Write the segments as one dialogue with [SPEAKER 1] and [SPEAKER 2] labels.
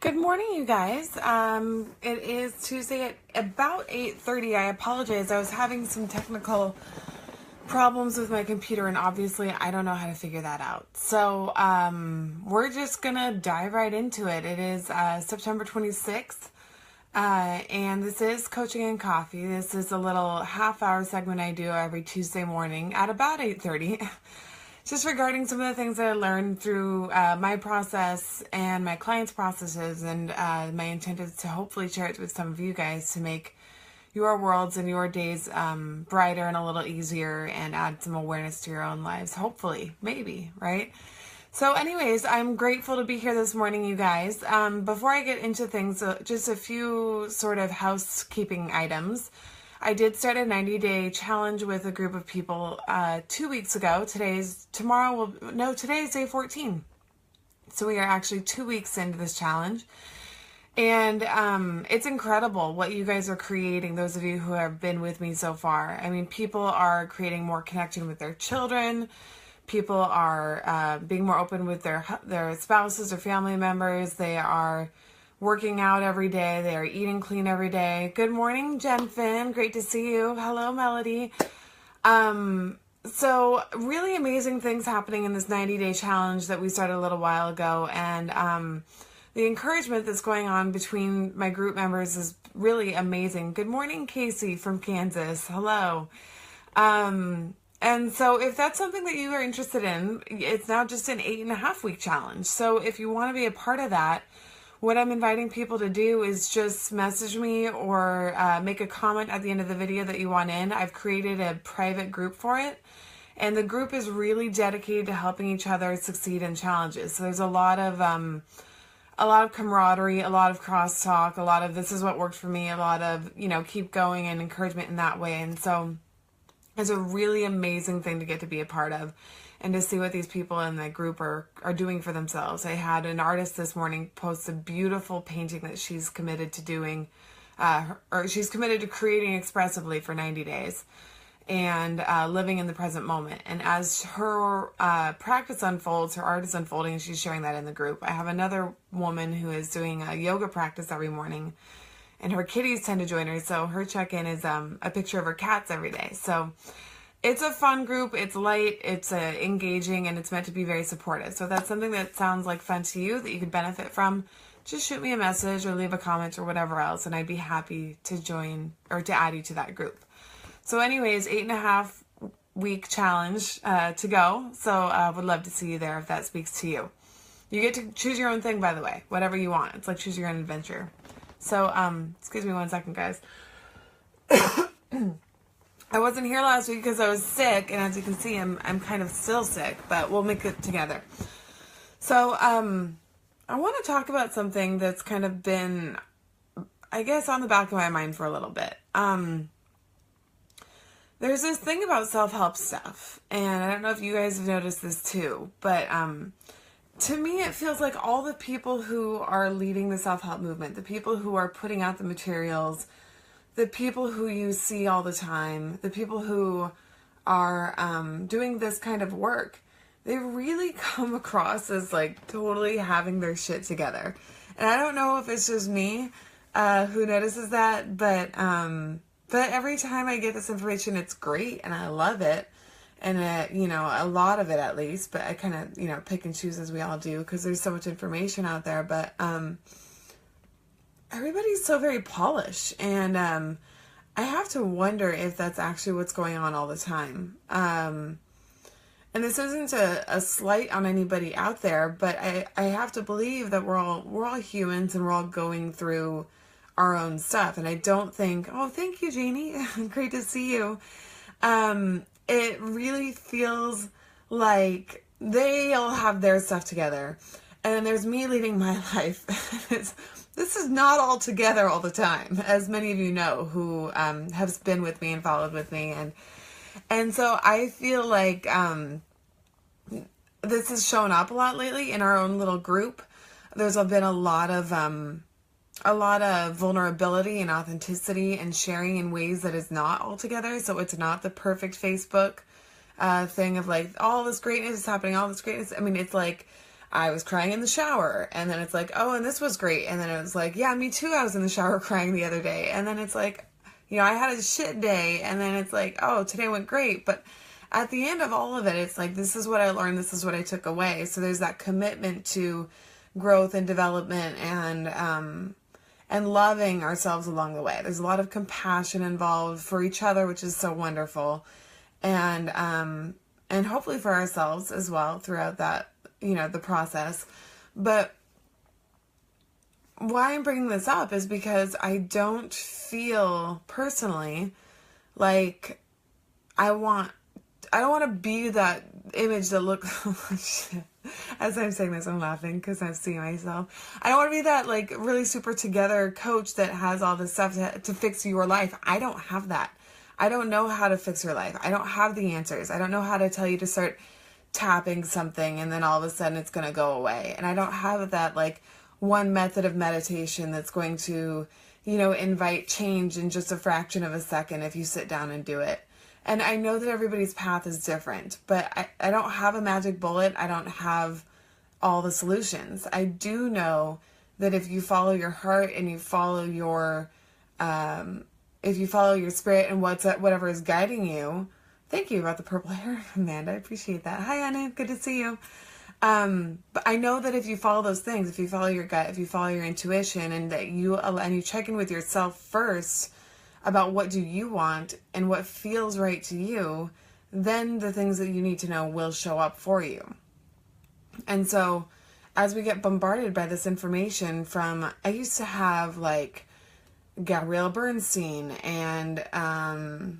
[SPEAKER 1] Good morning, you guys. It is Tuesday at about 8:30. I apologize. I was having some technical problems with my computer, and obviously I don't know how to figure that out. So we're just gonna dive right into it. It is September 26th, and this is Coaching and Coffee. This is a little half-hour segment I do every Tuesday morning at about 8:30. Just regarding some of the things that I learned through my process and my clients' processes, and my intent is to hopefully share it with some of you guys to make your worlds and your days brighter and a little easier and add some awareness to your own lives. Hopefully, maybe, right? So anyways, I'm grateful to be here this morning, you guys. Before I get into things, just a few sort of housekeeping items. I did start a 90-day challenge with a group of people 2 weeks ago. Today's day 14. So we are actually 2 weeks into this challenge. And it's incredible what you guys are creating, those of you who have been with me so far. I mean, people are creating more connection with their children. People are being more open with their spouses or family members. They are working out every day. They are eating clean every day. Good morning, Jen Finn. Great to see you. Hello, Melody. So really amazing things happening in this 90-day challenge that we started a little while ago. And the encouragement that's going on between my group members is really amazing. Good morning, Casey from Kansas. Hello. And so if that's something that you are interested in, it's now just an 8.5-week challenge. So if you want to be a part of that, what I'm inviting people to do is just message me or make a comment at the end of the video that you want in. I've created a private group for it, and the group is really dedicated to helping each other succeed in challenges. So there's a lot of camaraderie, a lot of crosstalk, a lot of this is what worked for me, a lot of, keep going and encouragement in that way. And so it's a really amazing thing to get to be a part of and to see what these people in the group are doing for themselves. I had an artist this morning post a beautiful painting that she's committed to doing, or she's committed to creating expressively for 90 days and living in the present moment. And as her practice unfolds, her art is unfolding, and she's sharing that in the group. I have another woman who is doing a yoga practice every morning, and her kitties tend to join her, so her check-in is a picture of her cats every day. So it's a fun group, it's light, it's engaging, and it's meant to be very supportive. So if that's something that sounds like fun to you, that you could benefit from, just shoot me a message or leave a comment or whatever else, and I'd be happy to join or to add you to that group. So anyways, 8.5-week challenge to go. So I would love to see you there if that speaks to you. You get to choose your own thing, by the way, whatever you want. It's like choose your own adventure. So, excuse me 1 second, guys. I wasn't here last week because I was sick, and as you can see, I'm kind of still sick, but we'll make it together. So, I want to talk about something that's kind of been, I guess, on the back of my mind for a little bit. There's this thing about self-help stuff, and I don't know if you guys have noticed this too, but to me, it feels like all the people who are leading the self-help movement, the people who are putting out the materials, the people who you see all the time, the people who are doing this kind of work, they really come across as like totally having their shit together. And I don't know if it's just me who notices that, but every time I get this information, it's great and I love it. And, a lot of it at least, but I kind of, pick and choose as we all do because there's so much information out there. But everybody's so very polished, and I have to wonder if that's actually what's going on all the time. And this isn't a slight on anybody out there, but I have to believe that we're all humans and we're all going through our own stuff. And I don't think, oh, thank you, Jeannie. Great to see you. It really feels like they all have their stuff together. And then there's me leading my life. This is not all together all the time, as many of you know who have been with me and followed with me. And so I feel like this has shown up a lot lately in our own little group. There's been a lot of vulnerability and authenticity and sharing in ways that is not all together. So it's not the perfect Facebook thing of like all this greatness is happening, all this greatness. I mean, it's like I was crying in the shower. And then it's like, oh, and this was great. And then it was like, yeah, me too. I was in the shower crying the other day. And then it's like, I had a shit day. And then it's like, oh, today went great. But at the end of all of it, it's like, this is what I learned. This is what I took away. So there's that commitment to growth and development and loving ourselves along the way. There's a lot of compassion involved for each other, which is so wonderful. And hopefully for ourselves as well throughout that, the process. But why I'm bringing this up is because I don't feel personally like I don't want to be that image that looks, as I'm saying this, I'm laughing because I'm seeing myself. I don't want to be that like really super together coach that has all this stuff to fix your life. I don't have that. I don't know how to fix your life. I don't have the answers. I don't know how to tell you to start tapping something and then all of a sudden it's going to go away. And I don't have that like one method of meditation that's going to, invite change in just a fraction of a second if you sit down and do it. And I know that everybody's path is different, but I don't have a magic bullet. I don't have all the solutions. I do know that if you follow your heart and you follow your, if you follow your spirit and whatever is guiding you. Thank you about the purple hair, Amanda. I appreciate that. Hi, Anna. Good to see you. But I know that if you follow those things, if you follow your gut, if you follow your intuition, and that you check in with yourself first about what do you want and what feels right to you, then the things that you need to know will show up for you. And so as we get bombarded by this information from, I used to have like Gabrielle Bernstein and God,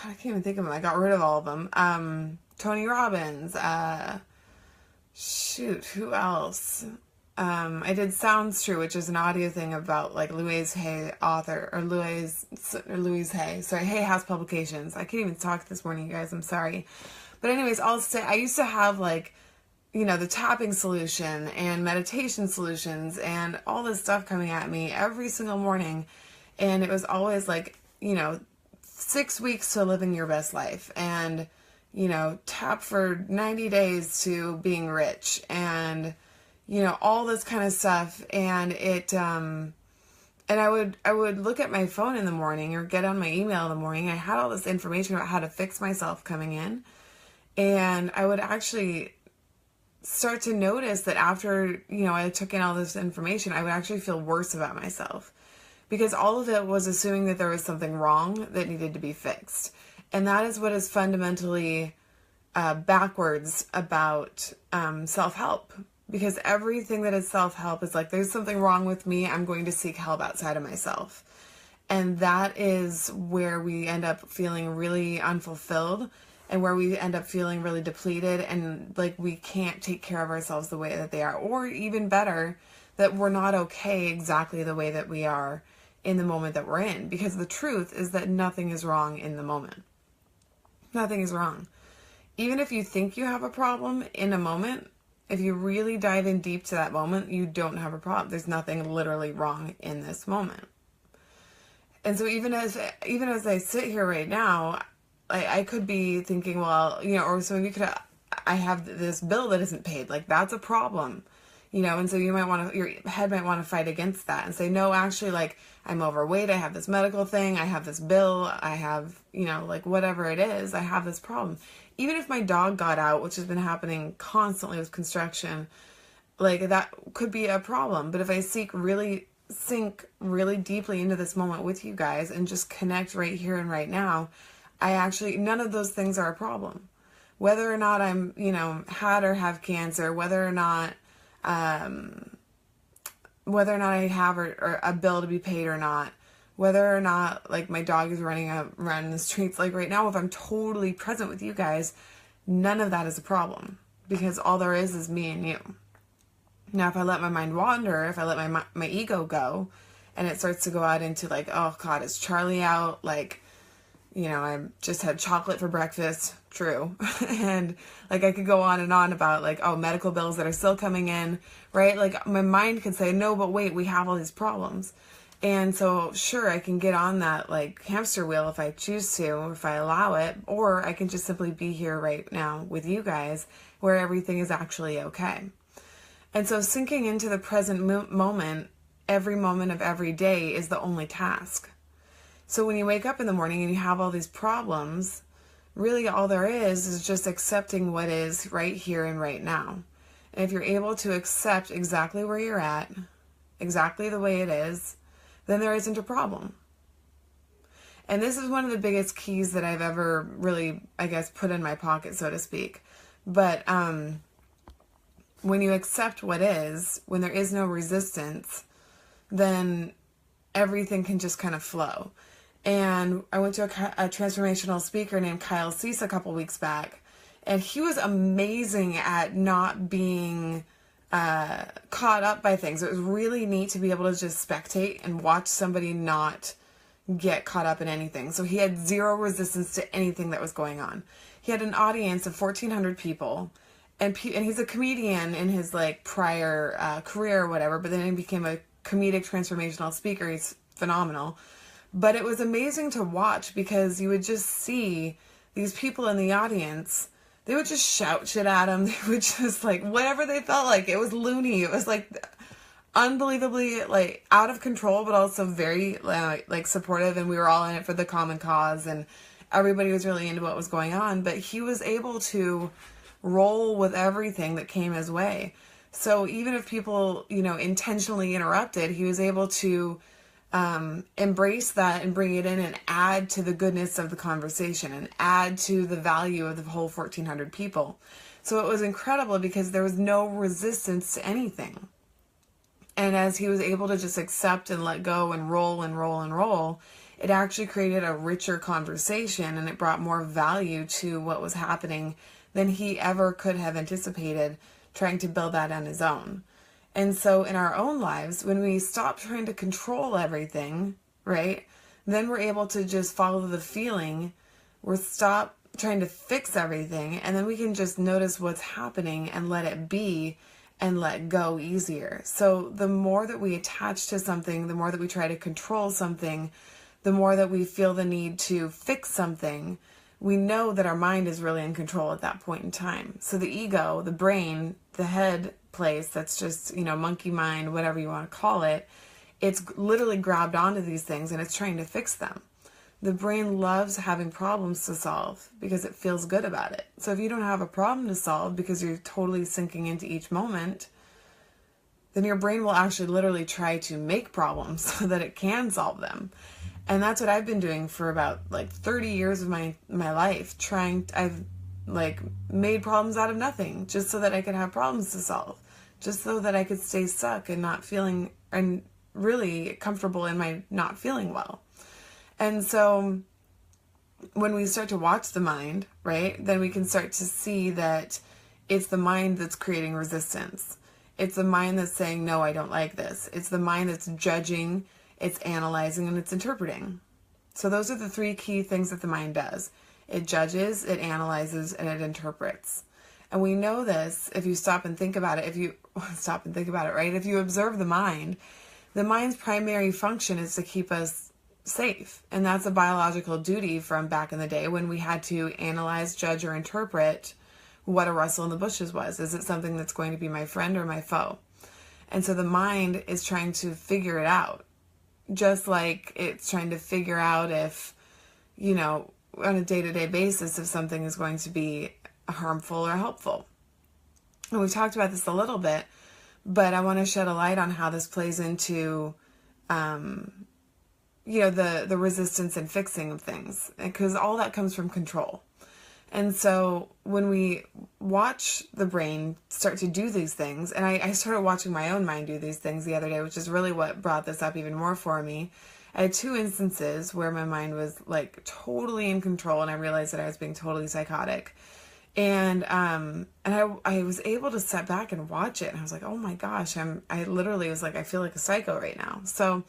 [SPEAKER 1] I can't even think of them. I got rid of all of them. Tony Robbins, who else? I did Sounds True, which is an audio thing about like Louise Hay Louise Hay. Sorry, Hay House Publications. I can't even talk this morning, you guys. I'm sorry. But anyways, I'll say I used to have like, the tapping solution and meditation solutions and all this stuff coming at me every single morning. And it was always like, 6 weeks to living your best life and, tap for 90 days to being rich and, all this kind of stuff. And it, and I would look at my phone in the morning or get on my email in the morning. I had all this information about how to fix myself coming in. And I would actually start to notice that after, I took in all this information, I would actually feel worse about myself because all of it was assuming that there was something wrong that needed to be fixed. And that is what is fundamentally backwards about self-help, because everything that is self-help is like, there's something wrong with me. I'm going to seek help outside of myself. And that is where we end up feeling really unfulfilled and where we end up feeling really depleted and like we can't take care of ourselves the way that they are, or even better, that we're not okay exactly the way that we are in the moment that we're in, because the truth is that nothing is wrong in the moment. Nothing is wrong. Even if you think you have a problem in a moment, if you really dive in deep to that moment, you don't have a problem. There's nothing literally wrong in this moment. And so even as I sit here right now, I could be thinking, well, or so maybe I have this bill that isn't paid. Like that's a problem, and so your head might want to fight against that and say, no, actually, like I'm overweight. I have this medical thing. I have this bill. I have, like whatever it is, I have this problem. Even if my dog got out, which has been happening constantly with construction, like that could be a problem. But if I sink really deeply into this moment with you guys and just connect right here and right now, none of those things are a problem. Whether or not I'm, had or have cancer, whether or not I have or a bill to be paid or not, whether or not like my dog is running around the streets, like right now, if I'm totally present with you guys, none of that is a problem because all there is me and you. Now, if I let my mind wander, if I let my ego go and it starts to go out into like, oh God, is Charlie out? Like, I just had chocolate for breakfast. True. And like, I could go on and on about like, oh, medical bills that are still coming in, right? Like my mind could say, no, but wait, we have all these problems. And so sure, I can get on that like hamster wheel if I choose to, or if I allow it, or I can just simply be here right now with you guys where everything is actually okay. And so sinking into the present moment, every moment of every day, is the only task. So when you wake up in the morning and you have all these problems, really all there is just accepting what is right here and right now. And if you're able to accept exactly where you're at, exactly the way it is, then there isn't a problem. And this is one of the biggest keys that I've ever really, I guess, put in my pocket, so to speak. But when you accept what is, when there is no resistance, then everything can just kind of flow. And I went to a transformational speaker named Kyle Cease a couple weeks back, and he was amazing at not being caught up by things. It was really neat to be able to just spectate and watch somebody not get caught up in anything. So he had zero resistance to anything that was going on. He had an audience of 1,400 people, and he's a comedian in his like prior career or whatever, but then he became a comedic transformational speaker. He's phenomenal. But it was amazing to watch because you would just see these people in the audience. They would just shout shit at him. They would just like whatever they felt like. It was loony. It was like unbelievably like out of control, but also very like supportive. And we were all in it for the common cause, and everybody was really into what was going on. But he was able to roll with everything that came his way. So even if people, intentionally interrupted, he was able to embrace that and bring it in and add to the goodness of the conversation and add to the value of the whole 1,400 people. So it was incredible because there was no resistance to anything. And as he was able to just accept and let go and roll and roll and roll, it actually created a richer conversation, and it brought more value to what was happening than he ever could have anticipated trying to build that on his own. And so in our own lives, when we stop trying to control everything, right, then we're able to just follow the feeling. We're stop trying to fix everything, and then we can just notice what's happening and let it be and let go easier. So the more that we attach to something, the more that we try to control something, the more that we feel the need to fix something, we know that our mind is really in control at that point in time. So the ego, the brain, the head place, that's just, monkey mind, whatever you want to call it, it's literally grabbed onto these things and it's trying to fix them. The brain loves having problems to solve because it feels good about it. So if you don't have a problem to solve because you're totally sinking into each moment, then your brain will actually literally try to make problems so that it can solve them. And that's what I've been doing for about 30 years of my life. I've made problems out of nothing just so that I could have problems to solve, just so that I could stay stuck and not feeling and really comfortable in my not feeling well. And so when we start to watch the mind, right, then we can start to see that it's the mind that's creating resistance. It's the mind that's saying, no, I don't like this. It's the mind that's judging, it's analyzing, and it's interpreting. So those are the three key things that the mind does. It judges, it analyzes, and it interprets. And we know this if you stop and think about it. If you stop and think about it, right? If you observe the mind's primary function is to keep us safe. And that's a biological duty from back in the day when we had to analyze, judge, or interpret what a rustle in the bushes was. Is it something that's going to be my friend or my foe? And so the mind is trying to figure it out. Just like it's trying to figure out if, on a day-to-day basis, if something is going to be harmful or helpful. And we've talked about this a little bit, but I want to shed a light on how this plays into, the resistance and fixing of things, because all that comes from control. And so when we watch the brain start to do these things, and I started watching my own mind do these things the other day, which is really what brought this up even more for me. I had two instances where my mind was totally in control, and I realized that I was being totally psychotic. And I was able to step back and watch it, and I was like, oh my gosh, I literally was like, I feel like a psycho right now. So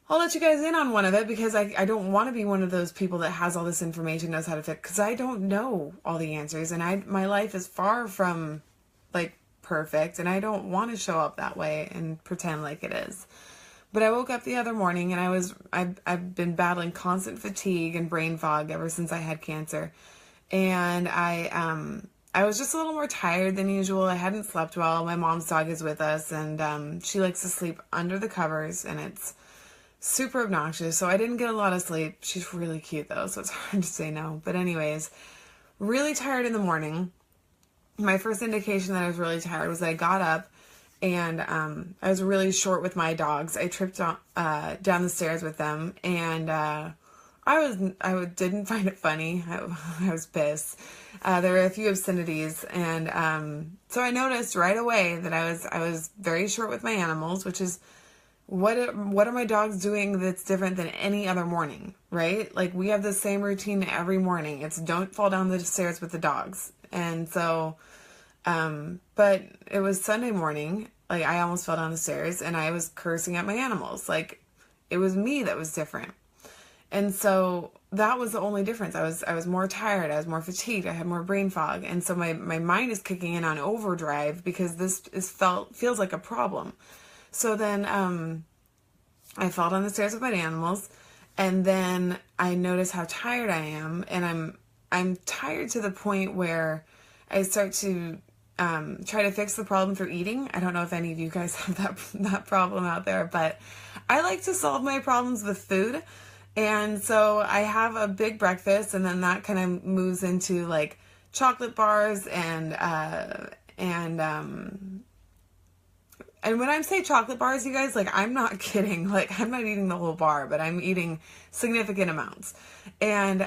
[SPEAKER 1] I'll let you guys in on one of it because I don't want to be one of those people that has all this information, knows how to fix, because I don't know all the answers, and my life is far from perfect, and I don't want to show up that way and pretend like it is. But I woke up the other morning and I've been battling constant fatigue and brain fog ever since I had cancer. And I I was just a little more tired than usual. I hadn't slept well. My mom's dog is with us, and she likes to sleep under the covers, and it's super obnoxious. So I didn't get a lot of sleep. She's really cute though, so it's hard to say no. But anyways, really tired in the morning. My first indication that I was really tired was that I got up, and I was really short with my dogs. I tripped down the stairs with them, and I didn't find it funny. I was pissed. There were a few obscenities, and so I noticed right away that I was very short with my animals, which is what are my dogs doing that's different than any other morning, right? Like, we have the same routine every morning. It's don't fall down the stairs with the dogs. And so, but it was Sunday morning. Like, I almost fell down the stairs, and I was cursing at my animals. Like, it was me that was different. And so that was the only difference. I was more tired. I was more fatigued. I had more brain fog. And so my mind is kicking in on overdrive because this feels like a problem. So then I fell down the stairs with my animals, and then I notice how tired I am, and I'm tired to the point where I start to try to fix the problem through eating. I don't know if any of you guys have that problem out there, but I like to solve my problems with food. And so I have a big breakfast, and then that kind of moves into like chocolate bars and when I say chocolate bars, you guys, like, I'm not kidding. Like, I'm not eating the whole bar, but I'm eating significant amounts. And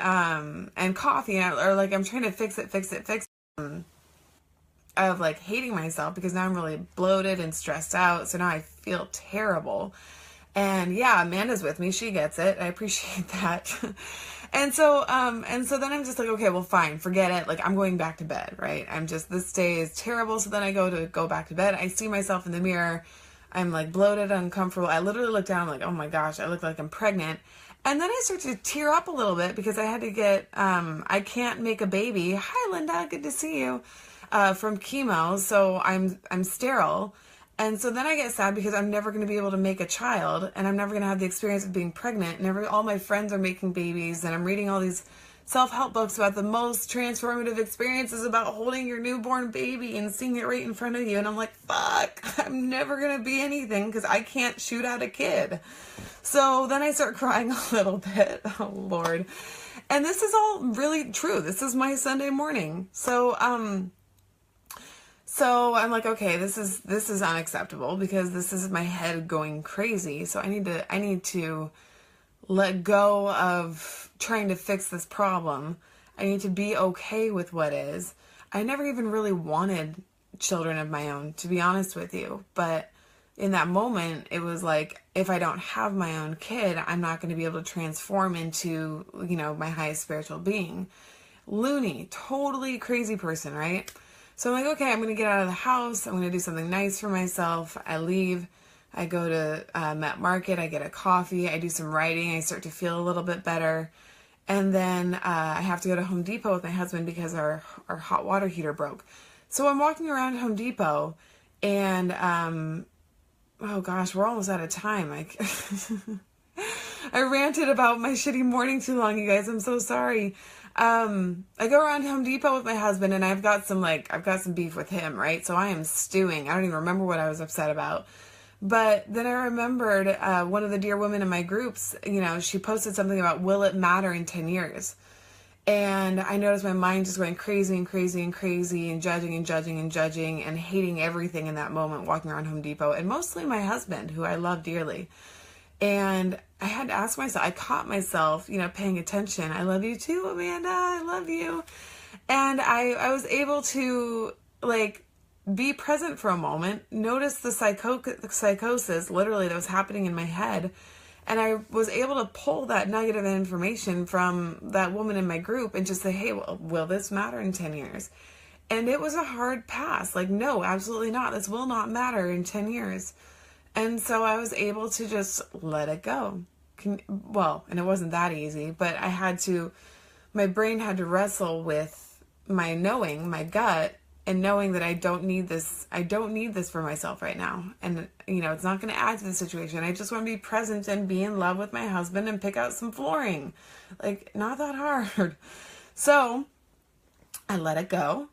[SPEAKER 1] coffee, or like, I'm trying to fix it. Of like hating myself because now I'm really bloated and stressed out. So now I feel terrible. And yeah, Amanda's with me. She gets it. I appreciate that. And so then I'm just like, okay, well, fine, forget it. Like, I'm going back to bed, right? This day is terrible. So then I go back to bed. I see myself in the mirror. I'm like bloated, uncomfortable. I literally look down like, oh my gosh, I look like I'm pregnant. And then I start to tear up a little bit because I had to get, I can't make a baby. Hi, Linda. Good to see you. From chemo. So I'm sterile. And so then I get sad because I'm never going to be able to make a child, and I'm never going to have the experience of being pregnant. And all my friends are making babies, and I'm reading all these self-help books about the most transformative experiences about holding your newborn baby and seeing it right in front of you. And I'm like, fuck, I'm never going to be anything because I can't shoot out a kid. So then I start crying a little bit. Oh, Lord. And this is all really true. This is my Sunday morning. So I'm like, okay, this is unacceptable because this is my head going crazy. So I need to let go of trying to fix this problem. I need to be okay with what is. I never even really wanted children of my own, to be honest with you. But in that moment, it was like, if I don't have my own kid, I'm not going to be able to transform into, my highest spiritual being. Loony, totally crazy person, right? So I'm like, okay, I'm going to get out of the house. I'm going to do something nice for myself. I leave. I go to Met Market. I get a coffee. I do some writing. I start to feel a little bit better. And then I have to go to Home Depot with my husband because our hot water heater broke. So I'm walking around Home Depot, and oh gosh, we're almost out of time. I ranted about my shitty morning too long, you guys. I'm so sorry. I go around Home Depot with my husband, and I've got some beef with him, right? So I am stewing. I don't even remember what I was upset about. But then I remembered, one of the dear women in my groups, she posted something about, will it matter in 10 years? And I noticed my mind just going crazy and crazy and crazy, and judging and judging and judging and hating everything in that moment walking around Home Depot, and mostly my husband, who I love dearly. And I had to ask myself, I caught myself, paying attention. I love you too, Amanda. I love you. And I was able to be present for a moment, notice the psychosis literally that was happening in my head. And I was able to pull that nugget of information from that woman in my group and just say, hey, will this matter in 10 years? And it was a hard pass. Like, no, absolutely not. This will not matter in 10 years. And so I was able to just let it go. And it wasn't that easy, but my brain had to wrestle with my knowing, my gut, and knowing that I don't need this for myself right now. And, it's not going to add to the situation. I just want to be present and be in love with my husband and pick out some flooring. Like, not that hard. So I let it go.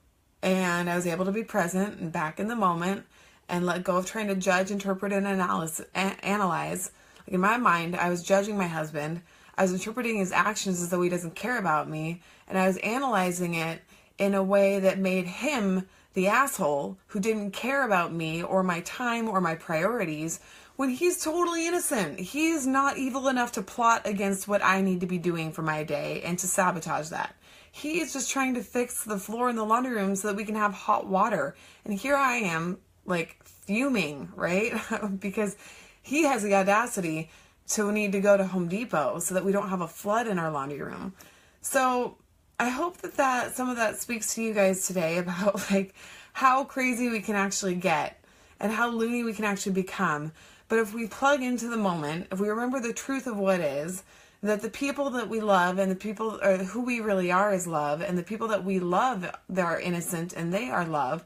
[SPEAKER 1] And I was able to be present and back in the moment and let go of trying to judge, interpret, and analyze. Like in my mind, I was judging my husband. I was interpreting his actions as though he doesn't care about me. And I was analyzing it in a way that made him the asshole who didn't care about me or my time or my priorities, when he's totally innocent. He's not evil enough to plot against what I need to be doing for my day and to sabotage that. He is just trying to fix the floor in the laundry room so that we can have hot water. And here I am, like, fuming, right? Because he has the audacity to need to go to Home Depot so that we don't have a flood in our laundry room. So I hope that some of that speaks to you guys today about, like, how crazy we can actually get and how loony we can actually become. But if we plug into the moment, if we remember the truth of what is, that the people that we love and the people, or who we really are is love, and the people that we love, they are innocent and they are love,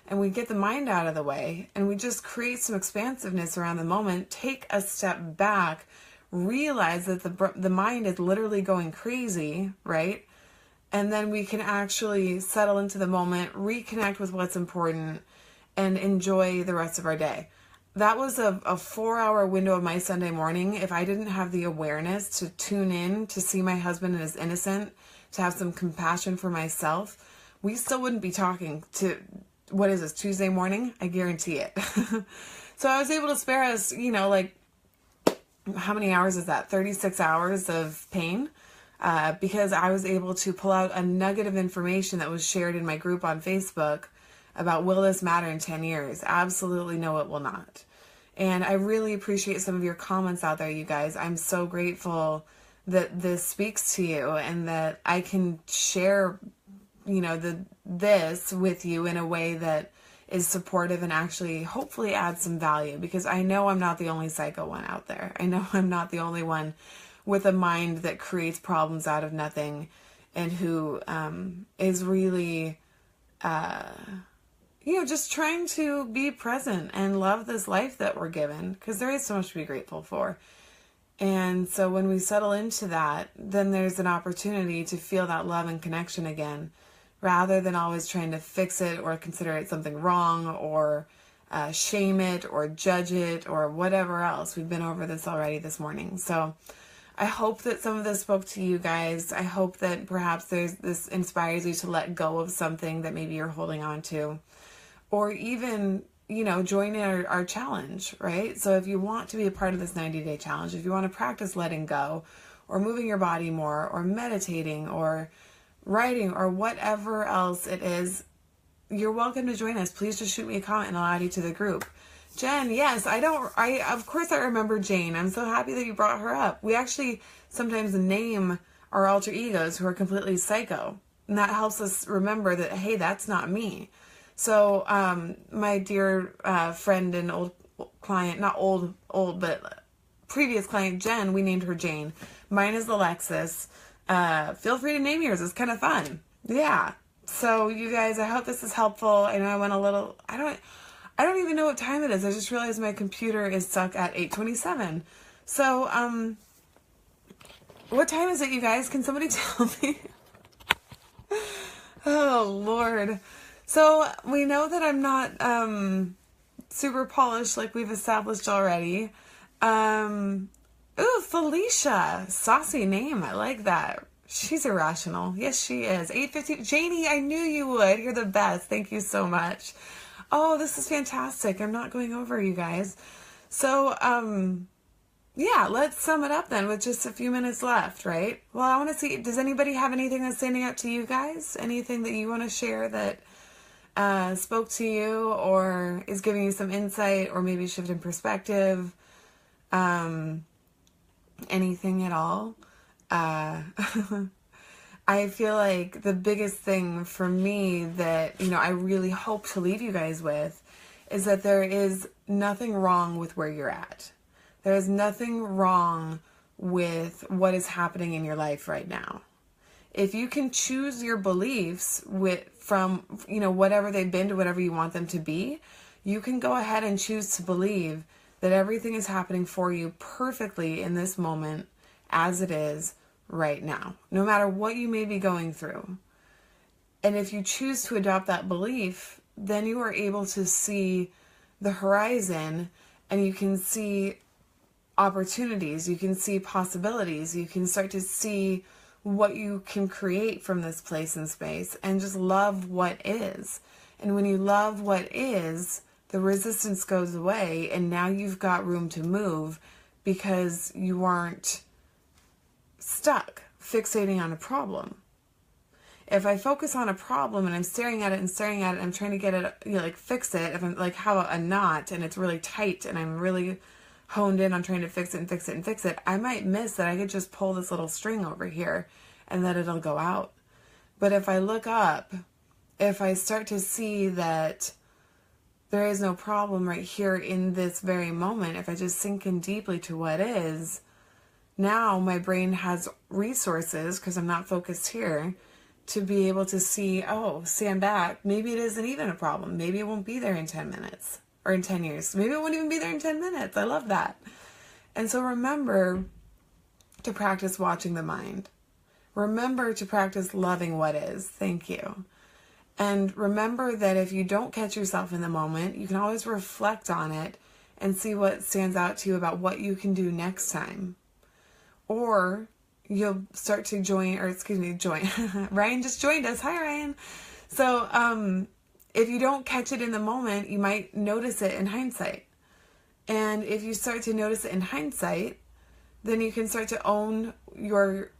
[SPEAKER 1] and we get the mind out of the way and we just create some expansiveness around the moment, take a step back, realize that the mind is literally going crazy, right? And then we can actually settle into the moment, reconnect with what's important, and enjoy the rest of our day. That was a 4-hour window of my Sunday morning. If I didn't have the awareness to tune in, to see my husband as innocent, to have some compassion for myself, we still wouldn't be talking to, what is this, Tuesday morning? I guarantee it. So I was able to spare us, like, how many hours is that? 36 hours of pain. Because I was able to pull out a nugget of information that was shared in my group on Facebook about, will this matter in 10 years? Absolutely no, it will not. And I really appreciate some of your comments out there, you guys. I'm so grateful that this speaks to you and that I can share, this with you in a way that is supportive and actually hopefully adds some value, because I know I'm not the only psycho one out there. I know I'm not the only one with a mind that creates problems out of nothing and who is really, just trying to be present and love this life that we're given, because there is so much to be grateful for. And so when we settle into that, then there's an opportunity to feel that love and connection again, rather than always trying to fix it or consider it something wrong or shame it or judge it or whatever else. We've been over this already this morning. So I hope that some of this spoke to you guys. I hope that perhaps this inspires you to let go of something that maybe you're holding on to, or even, join in our challenge, right? So if you want to be a part of this 90-day challenge, if you want to practice letting go or moving your body more or meditating or writing or whatever else it is, you're welcome to join us. Please just shoot me a comment and I'll add you to the group. Jen, yes, of course I remember Jane. I'm so happy that you brought her up. We actually sometimes name our alter egos who are completely psycho. And that helps us remember that, hey, that's not me. So, my dear friend and old client, not old, but previous client, Jen, we named her Jane. Mine is Alexis. Feel free to name yours. It's kind of fun. Yeah. So you guys, I hope this is helpful. I know I went a little, I don't even know what time it is. I just realized my computer is stuck at 8:27. So, what time is it, you guys? Can somebody tell me? Oh, Lord. So we know that I'm not, super polished like we've established already. Ooh, Felicia. Saucy name. I like that. She's irrational. Yes, she is. 8:50. Janie, I knew you would. You're the best. Thank you so much. Oh, this is fantastic. I'm not going over, you guys. So, yeah, let's sum it up then with just a few minutes left, right? Well, I want to see, does anybody have anything that's standing out to you guys? Anything that you want to share that spoke to you or is giving you some insight or maybe shift in perspective? Anything at all? I feel like the biggest thing for me that, I really hope to leave you guys with is that there is nothing wrong with where you're at. There is nothing wrong with what is happening in your life right now. If you can choose your beliefs from whatever they've been to whatever you want them to be, you can go ahead and choose to believe that everything is happening for you perfectly in this moment as it is right now, no matter what you may be going through. And if you choose to adopt that belief, then you are able to see the horizon, and you can see opportunities, you can see possibilities, you can start to see what you can create from this place and space, and just love what is. And when you love what is, the resistance goes away, and now you've got room to move because you aren't stuck fixating on a problem. If I focus on a problem and I'm staring at it and staring at it, I'm trying to get it, like fix it. If I'm like, how about a knot and it's really tight and I'm really honed in on trying to fix it and fix it and fix it, I might miss that I could just pull this little string over here and that it'll go out. But if I look up, if I start to see that there is no problem right here in this very moment, if I just sink in deeply to what is, now my brain has resources, because I'm not focused here, to be able to see, oh, stand back. Maybe it isn't even a problem. Maybe it won't be there in 10 minutes or in 10 years. Maybe it won't even be there in 10 minutes. I love that. And so remember to practice watching the mind. Remember to practice loving what is. Thank you. And remember that if you don't catch yourself in the moment, you can always reflect on it and see what stands out to you about what you can do next time. Or you'll start to join. Ryan just joined us. Hi, Ryan. So if you don't catch it in the moment, you might notice it in hindsight. And if you start to notice it in hindsight, then you can start to own your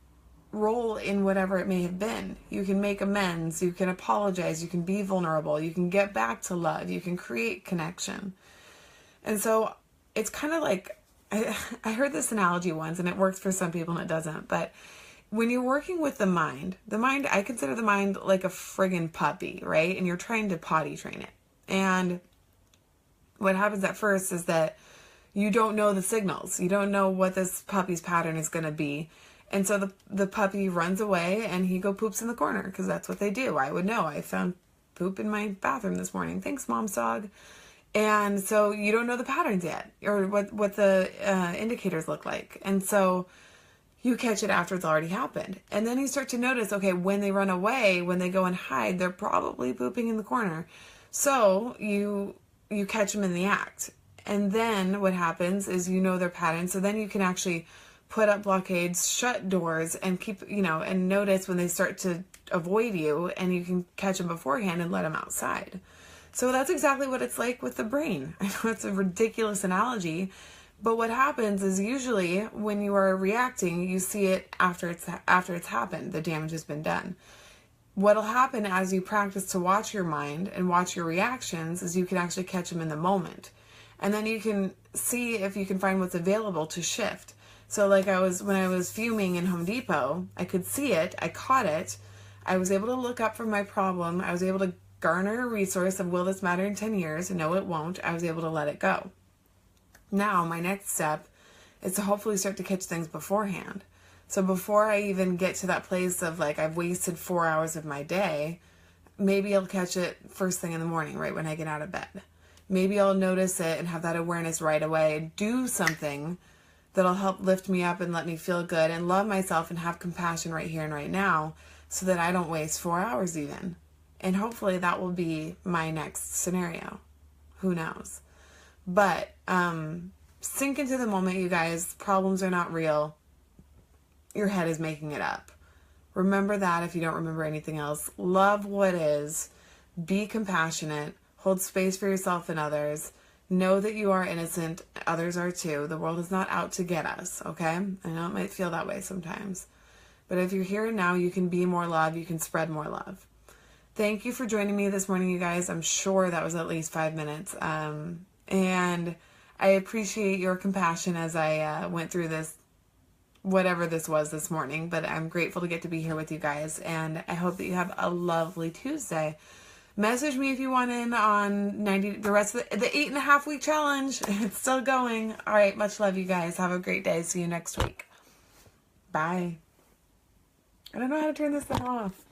[SPEAKER 1] role in whatever it may have been. You can make amends. You can apologize. You can be vulnerable. You can get back to love. You can create connection. And so it's kind of like, I heard this analogy once, and it works for some people and it doesn't. But when you're working with the mind, I consider the mind like a friggin' puppy, right? And you're trying to potty train it. And what happens at first is that you don't know the signals. You don't know what this puppy's pattern is going to be. And so the puppy runs away and he poops in the corner, because that's what they do. I would know. I found poop in my bathroom this morning. Thanks, mom's dog. And so you don't know the patterns yet, or what the indicators look like. And so you catch it after it's already happened. And then you start to notice, okay, when they run away, when they go and hide, they're probably pooping in the corner. So you catch them in the act. And then what happens is you know their patterns. So then you can actually put up blockades, shut doors, and keep, and notice when they start to avoid you, and you can catch them beforehand and let them outside. So that's exactly what it's like with the brain. I know it's a ridiculous analogy, but what happens is usually when you are reacting, you see it after it's happened. The damage has been done. What'll happen as you practice to watch your mind and watch your reactions is you can actually catch them in the moment. And then you can see if you can find what's available to shift. So like when I was fuming in Home Depot, I could see it, I caught it, I was able to look up from my problem, I was able to garner a resource of, will this matter in 10 years? No, it won't. I was able to let it go. Now, my next step is to hopefully start to catch things beforehand. So before I even get to that place of like, I've wasted 4 hours of my day, maybe I'll catch it first thing in the morning, right when I get out of bed. Maybe I'll notice it and have that awareness right away, do something that'll help lift me up and let me feel good and love myself and have compassion right here and right now, so that I don't waste 4 hours even. And hopefully that will be my next scenario. Who knows? But sink into the moment, you guys. Problems are not real. Your head is making it up. Remember that if you don't remember anything else. Love what is. Be compassionate. Hold space for yourself and others. Know that you are innocent. Others are too. The world is not out to get us, okay? I know it might feel that way sometimes. But if you're here and now, you can be more love. You can spread more love. Thank you for joining me this morning, you guys. I'm sure that was at least 5 minutes. And I appreciate your compassion as I went through this, whatever this was this morning. But I'm grateful to get to be here with you guys. And I hope that you have a lovely Tuesday. Message me if you want in on the rest of the 8.5 week challenge. It's still going. All right. Much love, you guys. Have a great day. See you next week. Bye. I don't know how to turn this thing off.